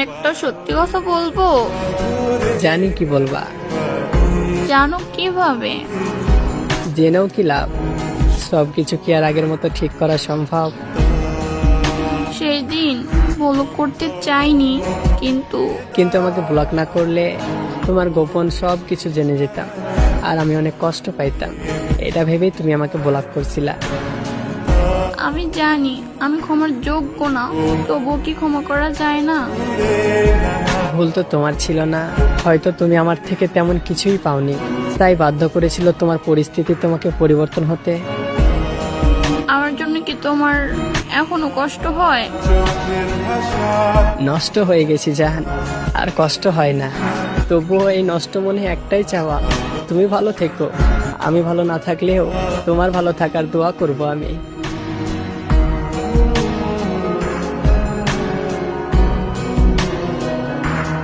একটা সত্যি কথা বলবো? জানি কি বলবা। জানো কিভাবে? জেনেও কি লাভ? সবকিছু কি আর আগের মতো ঠিক করা সম্ভব? সেই দিন ব্লক করতে চাইনি, কিন্তু কিন্তু আমাকে ব্লক না করলে তোমার গোপন সব কিছু জেনে যেতাম, আর আমি অনেক কষ্ট পাইতাম। এটা ভেবেই তুমি আমাকে ব্লক করছিলা। আমি জানি আমি ক্ষমার যোগ্য না, তবুও কি ক্ষমা করা যায় না? ভুল তো তোমার ছিল না, হয়তো তুমি আমার থেকে তেমন কিছুই পাওনি, তাই বাধ্য করেছিল তোমার পরিস্থিতি তোমাকে পরিবর্তন হতে। আমার জন্য কি তোমার এখনো কষ্ট হয়? নষ্ট হয়ে গেছি জান, আর কষ্ট হয় না। তবুও এই নষ্ট মনে একটাই চাওয়া, তুমি ভালো থেকো। আমি ভালো না থাকলেও তোমার ভালো থাকার দোয়া করব আমি।